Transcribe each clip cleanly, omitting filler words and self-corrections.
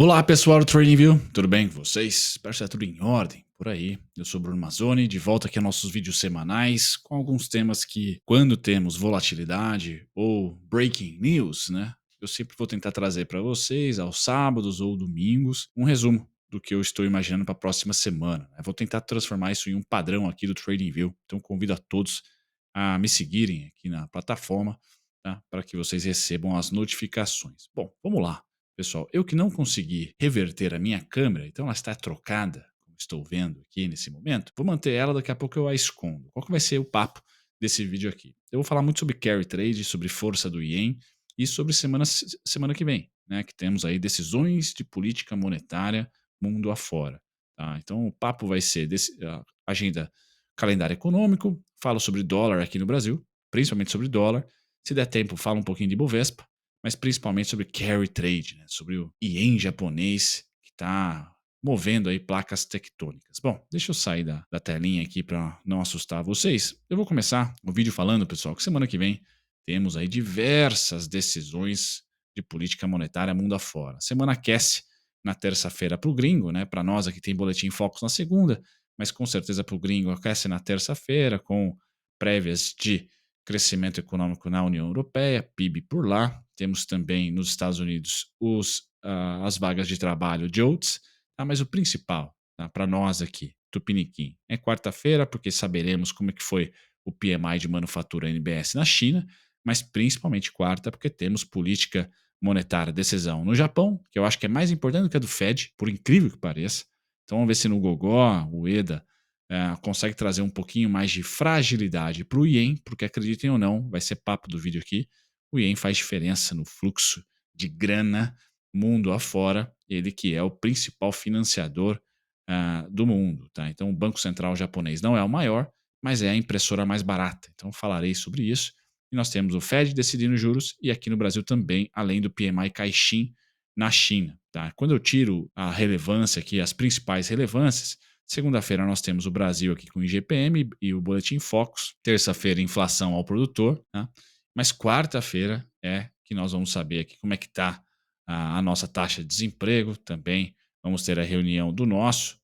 Olá pessoal do TradingView, tudo bem com vocês? Espero que esteja tudo em ordem por aí. Eu sou Bruno Mazzoni, de volta aqui a nossos vídeos semanais com alguns temas que, quando temos volatilidade ou breaking news, né? Eu sempre vou tentar trazer para vocês, aos sábados ou domingos, um resumo do que eu estou imaginando para a próxima semana. Eu vou tentar transformar isso em um padrão aqui do TradingView. Então convido a todos a me seguirem aqui na plataforma, tá? Para que vocês recebam as notificações. Bom, vamos lá. Pessoal, eu que não consegui reverter a minha câmera, então ela está trocada, como estou vendo aqui nesse momento, vou manter ela, daqui a pouco eu a escondo. Qual que vai ser o papo desse vídeo aqui? Eu vou falar muito sobre carry trade, sobre força do ien e sobre semana que vem, né, que temos aí decisões de política monetária mundo afora. Tá? Então o papo vai ser agenda, calendário econômico, falo sobre dólar aqui no Brasil, principalmente sobre dólar. Se der tempo, falo um pouquinho de Bovespa, mas principalmente sobre carry trade, né? Sobre o ien japonês que está movendo aí placas tectônicas. Bom, deixa eu sair da telinha aqui para não assustar vocês. Eu vou começar o vídeo falando, pessoal, que semana que vem temos aí diversas decisões de política monetária mundo afora. A semana aquece na terça-feira para o gringo, né? Para nós aqui tem boletim Focus na segunda, mas com certeza para o gringo aquece na terça-feira com prévias de crescimento econômico na União Europeia, PIB por lá. Temos também nos Estados Unidos as vagas de trabalho de JOLTS, tá? Mas o principal, tá, para nós aqui, Tupiniquim, é quarta-feira, porque saberemos como é que foi o PMI de manufatura NBS na China, mas principalmente quarta, porque temos política monetária, decisão no Japão, que eu acho que é mais importante do que a do Fed, por incrível que pareça. Então vamos ver se no Gogó, o EDA, consegue trazer um pouquinho mais de fragilidade para o ien, porque acreditem ou não, vai ser papo do vídeo aqui, o ien faz diferença no fluxo de grana mundo afora, ele que é o principal financiador do mundo. Tá? Então o Banco Central japonês não é o maior, mas é a impressora mais barata. Então falarei sobre isso. E nós temos o Fed decidindo juros e aqui no Brasil também, além do PMI Caixin na China. Tá? Quando eu tiro a relevância aqui, as principais relevâncias, segunda-feira nós temos o Brasil aqui com o IGPM e o Boletim Focus. Terça-feira, inflação ao produtor. Tá? Mas quarta-feira é que nós vamos saber aqui como é que está a nossa taxa de desemprego. Também vamos ter a reunião do nosso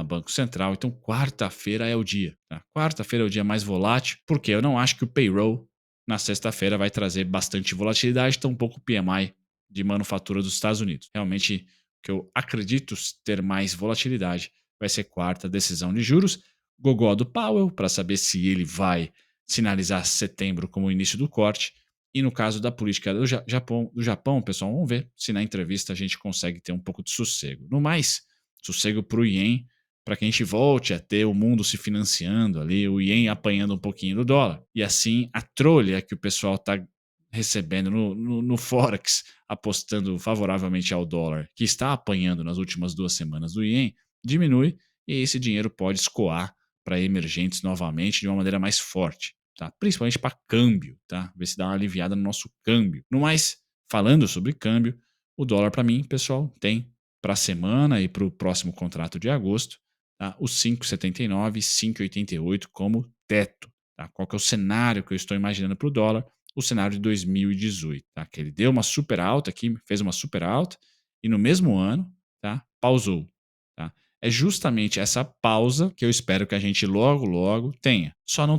Banco Central. Então, quarta-feira é o dia. Tá? Quarta-feira é o dia mais volátil, porque eu não acho que o payroll na sexta-feira vai trazer bastante volatilidade, tampouco o PMI de manufatura dos Estados Unidos. Realmente, o que eu acredito ter mais volatilidade vai ser quarta decisão de juros. Gogó do Powell, para saber se ele vai sinalizar setembro como o início do corte. E no caso da política do Japão, pessoal, vamos ver se na entrevista a gente consegue ter um pouco de sossego. No mais, sossego para o ien, para que a gente volte a ter o mundo se financiando ali, o ien apanhando um pouquinho do dólar. E assim, a trolha que o pessoal está recebendo no Forex, apostando favoravelmente ao dólar, que está apanhando nas últimas 2 semanas do ien, diminui e esse dinheiro pode escoar para emergentes novamente de uma maneira mais forte. Tá? Principalmente para câmbio, tá? Ver se dá uma aliviada no nosso câmbio. No mais, falando sobre câmbio, o dólar para mim, pessoal, tem para a semana e para o próximo contrato de agosto, tá? Os 5,79 e 5,88 como teto. Tá? Qual que é o cenário que eu estou imaginando para o dólar? O cenário de 2018, tá? Que ele deu uma super alta aqui, fez uma super alta e no mesmo ano, tá? Pausou. Tá? É justamente essa pausa que eu espero que a gente logo, logo tenha. Só não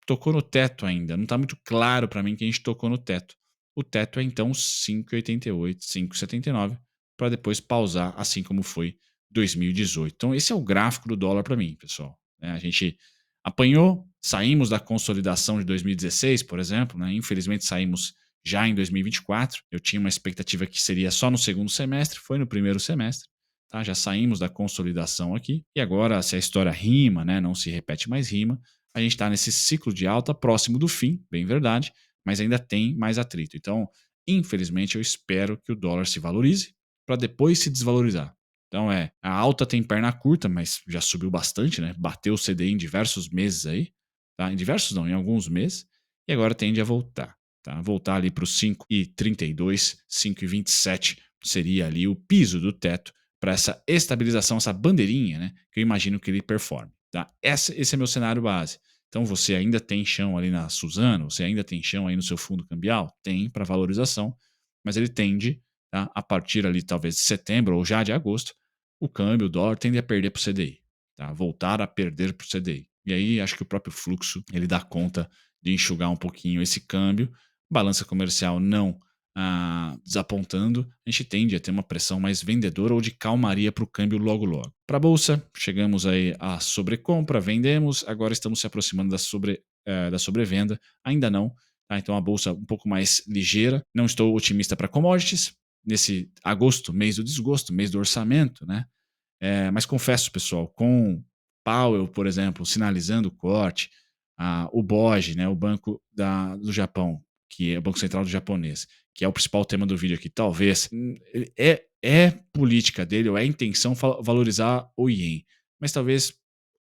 tocou no teto ainda. Não está muito claro para mim que a gente tocou no teto. O teto é então 5,88, 5,79, para depois pausar, assim como foi 2018. Então, esse é o gráfico do dólar para mim, pessoal. A gente apanhou, saímos da consolidação de 2016, por exemplo, né? Infelizmente saímos já em 2024. Eu tinha uma expectativa que seria só no segundo semestre, foi no primeiro semestre. Tá? Já saímos da consolidação aqui. E agora, se a história rima, né, não se repete mais rima, a gente está nesse ciclo de alta próximo do fim, bem verdade, mas ainda tem mais atrito. Então, infelizmente, eu espero que o dólar se valorize para depois se desvalorizar. Então, a alta tem perna curta, mas já subiu bastante, né? Bateu o CDI em diversos meses aí, tá? Em diversos não, em alguns meses, e agora tende a voltar. Tá? Voltar ali para os 5,32, 5,27 seria ali o piso do teto para essa estabilização, essa bandeirinha, né, que eu imagino que ele performe. Tá? Esse é meu cenário base. Então você ainda tem chão ali na Suzano, você ainda tem chão aí no seu fundo cambial? Tem para valorização, mas ele tende, tá? A partir ali talvez de setembro ou já de agosto, o câmbio, o dólar tende a perder para o CDI, tá? Voltar a perder para o CDI. E aí acho que o próprio fluxo ele dá conta de enxugar um pouquinho esse câmbio. Balança comercial não desapontando, a gente tende a ter uma pressão mais vendedora ou de calmaria para o câmbio logo logo. Para a bolsa, chegamos aí à sobrecompra, vendemos, agora estamos se aproximando da sobrevenda, ainda não. Tá? Então a bolsa um pouco mais ligeira. Não estou otimista para commodities. Nesse agosto, mês do desgosto, mês do orçamento, né? Mas confesso, pessoal, com Powell, por exemplo, sinalizando o corte, o BOJ, né, o Banco do Japão, que é o Banco Central do japonês, que é o principal tema do vídeo aqui, talvez, é política dele, ou é intenção valorizar o ien, mas talvez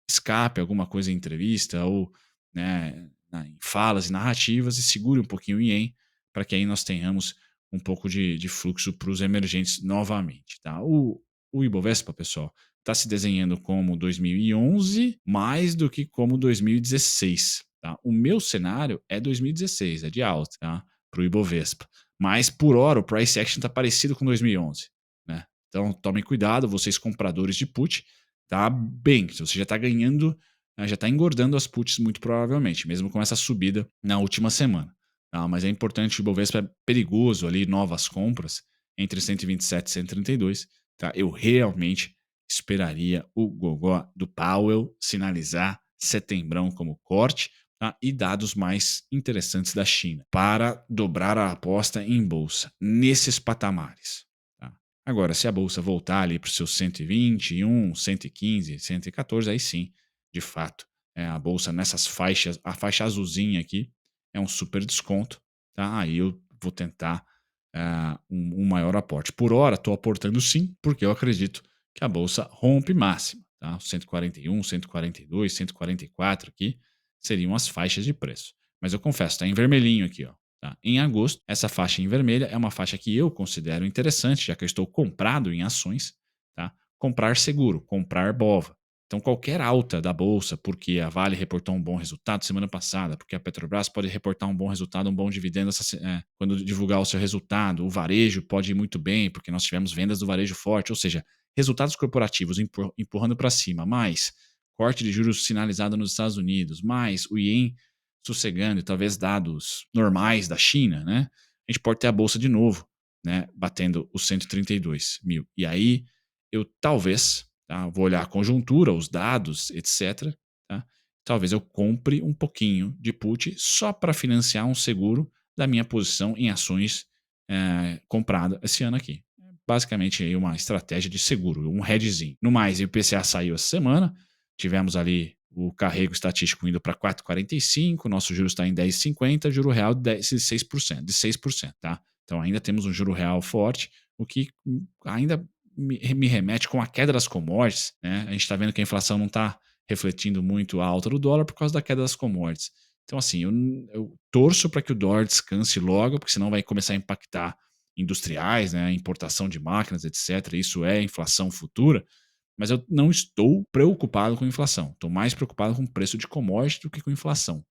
escape alguma coisa em entrevista, ou né, em falas e narrativas, e segure um pouquinho o ien, para que aí nós tenhamos um pouco de fluxo para os emergentes novamente. Tá? O Ibovespa, pessoal, está se desenhando como 2011 mais do que como 2016. Tá? O meu cenário é 2016, é de alta, tá? Para o Ibovespa. Mas por hora o price action está parecido com 2011. Né? Então tomem cuidado, vocês compradores de put, tá bem. Se você já está ganhando, já está engordando as puts muito provavelmente, mesmo com essa subida na última semana. Tá? Mas é importante, o Ibovespa é perigoso ali, novas compras entre 127 e 132. Tá? Eu realmente esperaria o gogó do Powell sinalizar setembrão como corte, tá? E dados mais interessantes da China para dobrar a aposta em bolsa nesses patamares. Tá? Agora, se a bolsa voltar ali para os seus 121, 115, 114, aí sim, de fato, a bolsa nessas faixas, a faixa azulzinha aqui é um super desconto, tá? Aí eu vou tentar um maior aporte. Por hora, estou aportando sim, porque eu acredito que a bolsa rompe máxima. Tá? 141, 142, 144 aqui seriam as faixas de preço. Mas eu confesso, está em vermelhinho aqui. Ó, tá? Em agosto, essa faixa em vermelha é uma faixa que eu considero interessante, já que eu estou comprado em ações. Tá? Comprar seguro, comprar BOVA. Então, qualquer alta da bolsa, porque a Vale reportou um bom resultado semana passada, porque a Petrobras pode reportar um bom resultado, um bom dividendo quando divulgar o seu resultado, o varejo pode ir muito bem, porque nós tivemos vendas do varejo forte, ou seja, resultados corporativos empurrando para cima, mais corte de juros sinalizado nos Estados Unidos, mais o ien sossegando e talvez dados normais da China, né? A gente pode ter a bolsa de novo, né? Batendo os 132 mil. E aí eu talvez, tá? Vou olhar a conjuntura, os dados, etc. Tá? Talvez eu compre um pouquinho de put só para financiar um seguro da minha posição em ações comprada esse ano aqui. Basicamente aí uma estratégia de seguro, um hedgezinho. No mais, o IPCA saiu essa semana, tivemos ali o carrego estatístico indo para 4,45, nosso juro está em 10,50, juro real de 6%, tá? Então ainda temos um juro real forte, o que ainda me remete com a queda das commodities, né? A gente está vendo que a inflação não está refletindo muito a alta do dólar por causa da queda das commodities. Então, assim, eu torço para que o dólar descanse logo, porque senão vai começar a impactar industriais, né, importação de máquinas, etc. Isso é inflação futura, mas eu não estou preocupado com inflação. Estou mais preocupado com o preço de commodity do que com inflação.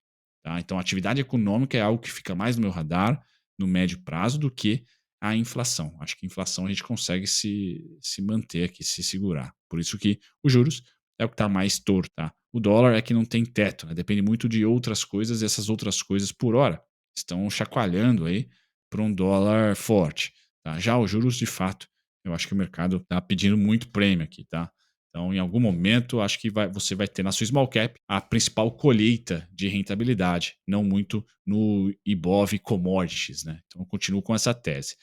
Tá? Então, a atividade econômica é algo que fica mais no meu radar no médio prazo do que a inflação. Acho que a inflação a gente consegue se manter aqui, se segurar. Por isso que os juros é o que está mais torto. Tá? O dólar é que não tem teto, né? Depende muito de outras coisas, e essas outras coisas, por hora, estão chacoalhando aí para um dólar forte. Tá? Já os juros, de fato, eu acho que o mercado está pedindo muito prêmio aqui. Tá? Então, em algum momento, acho que você vai ter na sua small cap a principal colheita de rentabilidade, não muito no Ibov Commodities. Né? Então, eu continuo com essa tese.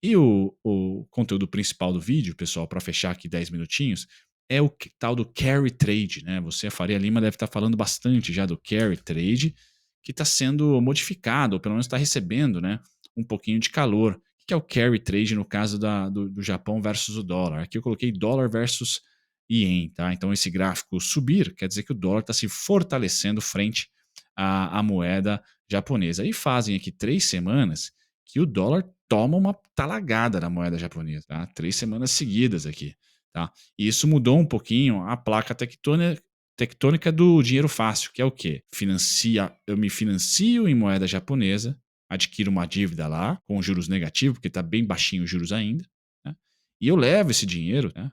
E o conteúdo principal do vídeo, pessoal, para fechar aqui 10 minutinhos, é o tal do carry trade. Né? Você, a Faria Lima, deve estar falando bastante já do carry trade, que está sendo modificado, ou pelo menos está recebendo, né, um pouquinho de calor. O que é o carry trade no caso do Japão versus o dólar? Aqui eu coloquei dólar versus ien, tá? Então esse gráfico subir quer dizer que o dólar está se fortalecendo frente à moeda japonesa. E fazem aqui 3 semanas que o dólar toma uma talagada na moeda japonesa, tá? 3 semanas seguidas aqui, tá? E isso mudou um pouquinho a placa tectônica do dinheiro fácil, que é o quê? Eu me financio em moeda japonesa, adquiro uma dívida lá com juros negativos, porque está bem baixinho os juros ainda, né? E eu levo esse dinheiro, né,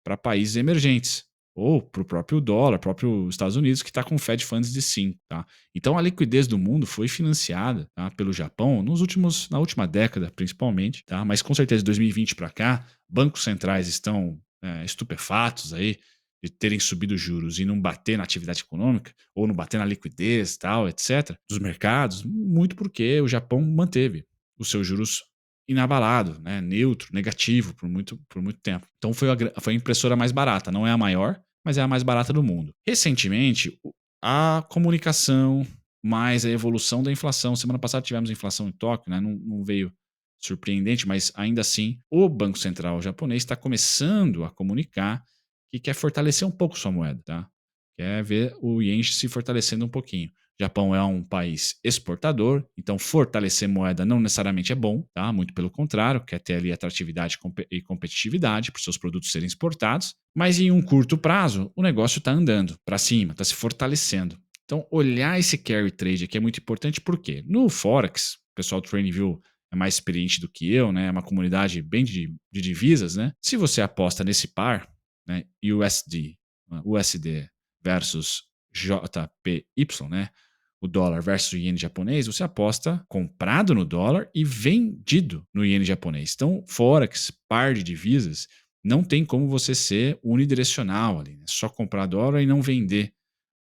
para países emergentes ou para o próprio dólar, próprio Estados Unidos, que está com Fed Funds de 5, tá? Então a liquidez do mundo foi financiada, tá, pelo Japão na última década principalmente, tá? Mas com certeza de 2020 para cá, bancos centrais estão estupefatos aí de terem subido os juros e não bater na atividade econômica, ou não bater na liquidez, tal, etc., dos mercados, muito porque o Japão manteve os seus juros inabalado, né, neutro, negativo por muito tempo. Então foi a impressora mais barata, não é a maior, mas é a mais barata do mundo. Recentemente, a comunicação mais a evolução da inflação. Semana passada tivemos inflação em Tóquio, né, não veio surpreendente, mas ainda assim o Banco Central japonês está começando a comunicar que quer fortalecer um pouco sua moeda, tá? Quer ver o ien se fortalecendo um pouquinho. O Japão é um país exportador, então fortalecer moeda não necessariamente é bom, tá? Muito pelo contrário, quer ter ali atratividade e competitividade para os seus produtos serem exportados, mas em um curto prazo o negócio está andando para cima, está se fortalecendo. Então olhar esse carry trade aqui é muito importante porque no Forex, o pessoal do TradingView é mais experiente do que eu, né? É uma comunidade bem de divisas, né? Se você aposta nesse par, né, USD versus JPY, né, o dólar versus o iene japonês, você aposta comprado no dólar e vendido no iene japonês. Então, Forex, par de divisas, não tem como você ser unidirecional ali, né? Só comprar dólar e não vender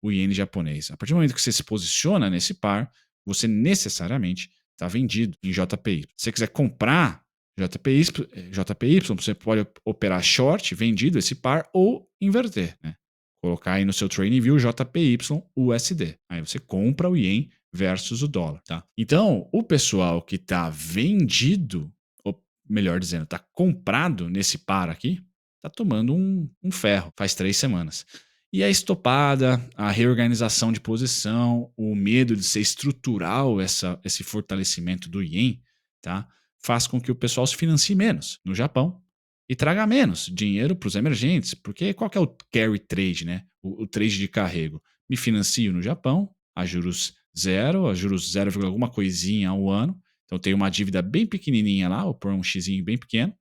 o iene japonês. A partir do momento que você se posiciona nesse par, você necessariamente está vendido em JPY. Se você quiser comprar JPY, você pode operar short, vendido esse par, ou inverter, né? Colocar aí no seu TradingView JPY USD. Aí você compra o ien versus o dólar, tá? Então, o pessoal que está vendido, ou melhor dizendo, está comprado nesse par aqui, está tomando um ferro faz 3 semanas. E a estopada, a reorganização de posição, o medo de ser estrutural esse fortalecimento do ien, tá? Faz com que o pessoal se financie menos no Japão e traga menos dinheiro para os emergentes, porque qual que é o carry trade, né? O trade de carrego. Me financio no Japão a juros zero, a juros 0, alguma coisinha ao ano, então tenho uma dívida bem pequenininha lá, ou por um xizinho bem pequeno,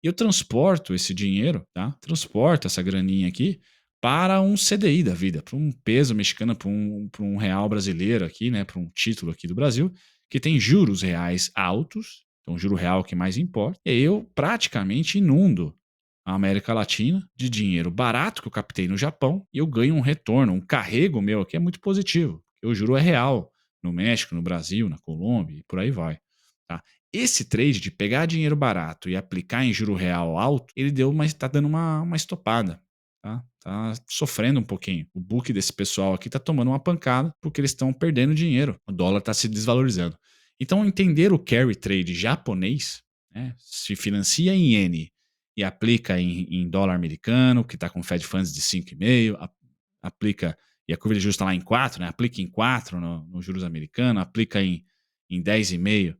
e eu transporto esse dinheiro, tá? Transporto essa graninha aqui para um CDI da vida, para um peso mexicano, para um real brasileiro aqui, né? Para um título aqui do Brasil, que tem juros reais altos, então, o juro real que mais importa. E eu praticamente inundo a América Latina de dinheiro barato que eu captei no Japão e eu ganho um retorno, um carrego meu aqui é muito positivo. Porque o juro é real no México, no Brasil, na Colômbia e por aí vai. Tá? Esse trade de pegar dinheiro barato e aplicar em juro real alto, ele está dando uma estopada. Tá sofrendo um pouquinho. O book desse pessoal aqui está tomando uma pancada porque eles estão perdendo dinheiro. O dólar está se desvalorizando. Então, entender o carry trade japonês, né, se financia em iene e aplica em dólar americano, que está com Fed Funds de 5,5, aplica, e a curva de juros está lá em 4, né, aplica em 4 no juros americano, aplica em 10,5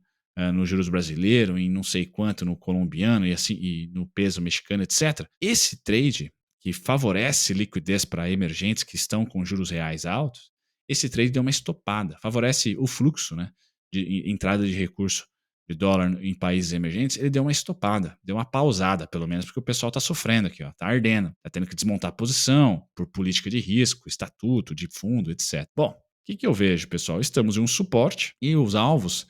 no juros brasileiro, em não sei quanto no colombiano e assim e no peso mexicano, etc. Esse trade que favorece liquidez para emergentes que estão com juros reais altos, esse trade deu uma estopada, favorece o fluxo, né, de entrada de recurso de dólar em países emergentes, ele deu uma estopada, deu uma pausada, pelo menos, porque o pessoal está sofrendo aqui, está ardendo, está tendo que desmontar a posição por política de risco, estatuto de fundo, etc. Bom, o que eu vejo, pessoal? Estamos em um suporte e os alvos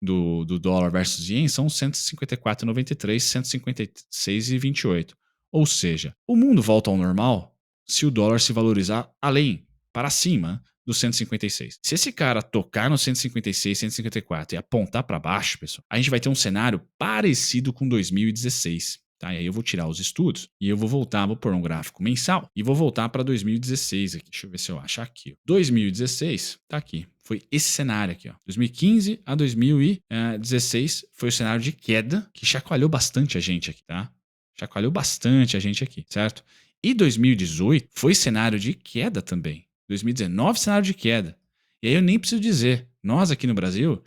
do dólar versus ien são 154,93, 156,28. Ou seja, o mundo volta ao normal se o dólar se valorizar além, para cima, do 156. Se esse cara tocar no 156, 154 e apontar para baixo, pessoal, a gente vai ter um cenário parecido com 2016. Tá? E aí eu vou tirar os estudos e eu vou voltar, vou pôr um gráfico mensal e vou voltar para 2016 aqui. Deixa eu ver se eu acho aqui. 2016, tá aqui. Foi esse cenário aqui, ó. 2015 a 2016 foi o cenário de queda que chacoalhou bastante a gente aqui, tá? Chacoalhou bastante a gente aqui, certo? E 2018 foi cenário de queda também. 2019, cenário de queda. E aí eu nem preciso dizer, nós aqui no Brasil,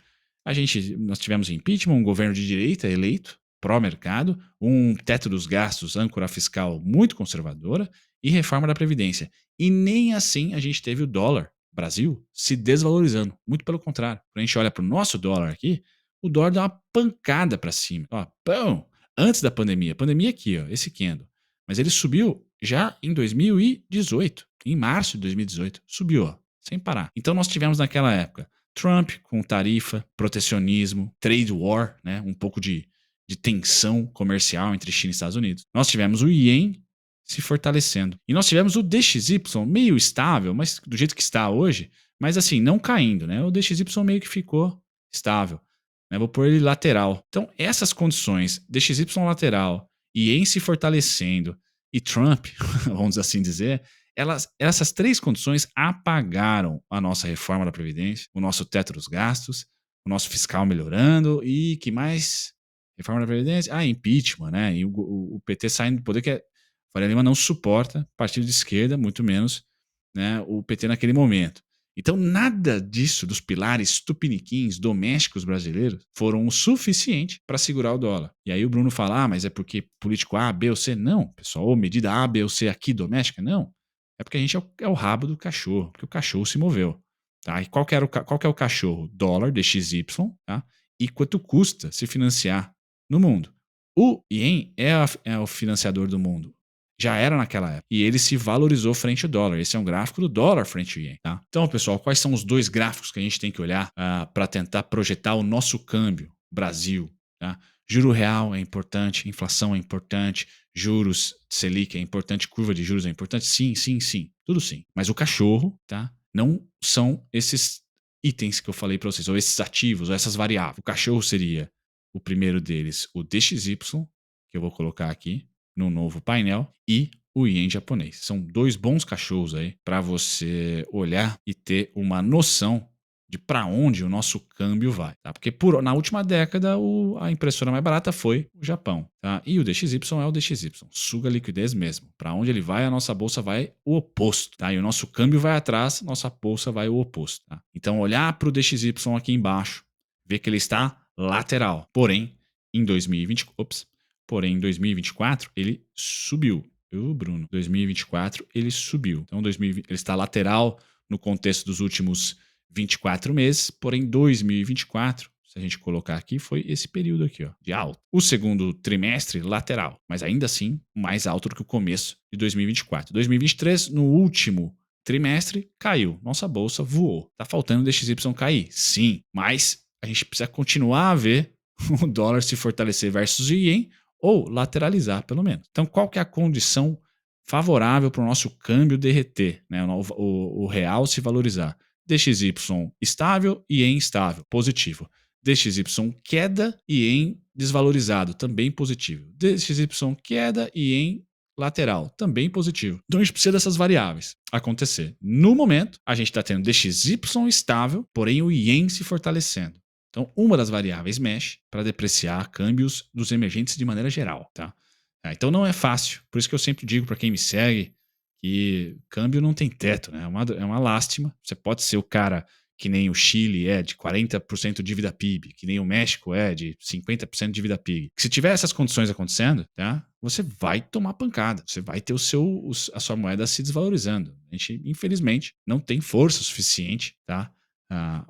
nós tivemos impeachment, um governo de direita eleito, pró-mercado, um teto dos gastos, âncora fiscal muito conservadora e reforma da Previdência. E nem assim a gente teve o dólar, Brasil, se desvalorizando. Muito pelo contrário. Quando a gente olha para o nosso dólar aqui, o dólar deu uma pancada para cima. Ó, pão! Antes da pandemia. Pandemia aqui, ó, esse candle. Mas ele subiu já em 2018. Em março de 2018. Subiu, ó, sem parar. Então nós tivemos naquela época Trump com tarifa, protecionismo, trade war, né? Um pouco de tensão comercial entre China e Estados Unidos. Nós tivemos o Yen se fortalecendo. E nós tivemos o DXY meio estável, mas do jeito que está hoje, mas assim, não caindo, né? O DXY meio que ficou estável. Né? Vou pôr ele lateral. Então, essas condições, DXY lateral, Yen se fortalecendo e Trump, vamos assim dizer, essas três condições apagaram a nossa reforma da Previdência, o nosso teto dos gastos, o nosso fiscal melhorando e que mais? Reforma da Previdência? Ah, impeachment, né? E o PT saindo do poder, que Faria Lima não suporta partido de esquerda, muito menos, né, o PT naquele momento. Então, nada disso, dos pilares tupiniquins domésticos brasileiros, foram o suficiente para segurar o dólar. E aí o Bruno fala, mas é porque político A, B ou C? Não, pessoal, ou medida A, B ou C aqui doméstica? Não. É porque a gente é o rabo do cachorro, porque o cachorro se moveu. Tá? E qual que é o cachorro? Dólar, DXY, tá? E quanto custa se financiar no mundo. O Ien é o financiador do mundo. Já era naquela época. E ele se valorizou frente ao dólar. Esse é um gráfico do dólar frente ao ien. Tá? Então, pessoal, quais são os dois gráficos que a gente tem que olhar para tentar projetar o nosso câmbio Brasil? Tá? Juro real é importante, inflação é importante, juros Selic é importante, curva de juros é importante. Sim, sim, sim. Tudo sim. Mas o cachorro, tá? Não são esses itens que eu falei para vocês, ou esses ativos, ou essas variáveis. O cachorro seria o primeiro deles, o DXY, que eu vou colocar aqui no novo painel, e o ien japonês. São dois bons cachorros aí para você olhar e ter uma noção de para onde o nosso câmbio vai, tá? Porque na última década a impressora mais barata foi o Japão, tá? E o DXY é o DXY, suga liquidez mesmo. Para onde ele vai, a nossa bolsa vai o oposto, tá? E o nosso câmbio vai atrás, nossa bolsa vai o oposto, tá? Então olhar para o DXY aqui embaixo, ver que ele está lateral. Porém, em 2020, Porém, em 2024, ele subiu. Bruno, 2024 ele subiu. Então, 2020, ele está lateral no contexto dos últimos 24 meses, porém, 2024, se a gente colocar aqui, foi esse período aqui, ó, de alta. O segundo trimestre, lateral, mas ainda assim mais alto do que o começo de 2024. 2023, no último trimestre, caiu. Nossa bolsa voou. Tá faltando o DXY cair? Sim, mas a gente precisa continuar a ver o dólar se fortalecer versus o ien, ou lateralizar, pelo menos. Então, qual que é a condição favorável para o nosso câmbio derreter, né? O real se valorizar? DXY estável e ien estável, positivo. DXY queda e ien desvalorizado, também positivo. DXY queda e ien lateral, também positivo. Então a gente precisa dessas variáveis acontecer. No momento, a gente está tendo DXY estável, porém o ien se fortalecendo. Então, uma das variáveis mexe para depreciar câmbios dos emergentes de maneira geral, tá? Então não é fácil. Por isso que eu sempre digo para quem me segue que câmbio não tem teto, né? É uma lástima. Você pode ser o cara que nem o Chile é de 40% de dívida PIB, que nem o México é de 50% de dívida PIB. Se tiver essas condições acontecendo, tá? Você vai tomar pancada. Você vai ter a sua moeda se desvalorizando. A gente, infelizmente, não tem força suficiente, tá?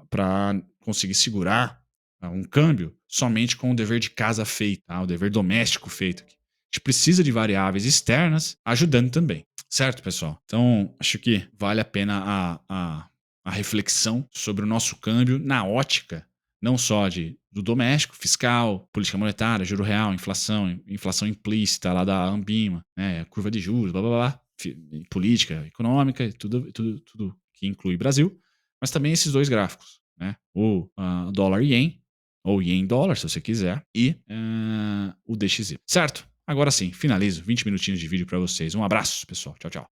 Para conseguir segurar um câmbio somente com o dever de casa feito, tá? O dever doméstico feito. A gente precisa de variáveis externas ajudando também. Certo, pessoal? Então, acho que vale a pena a reflexão sobre o nosso câmbio na ótica não só do doméstico, fiscal, política monetária, juro real, inflação implícita lá da Ambima, né, curva de juros, blá blá blá, política econômica, tudo que inclui Brasil, mas também esses dois gráficos, né, o dólar ien, ou ien dólar, se você quiser, e o DXY. Certo? Agora sim, finalizo. 20 minutinhos de vídeo para vocês. Um abraço, pessoal. Tchau, tchau.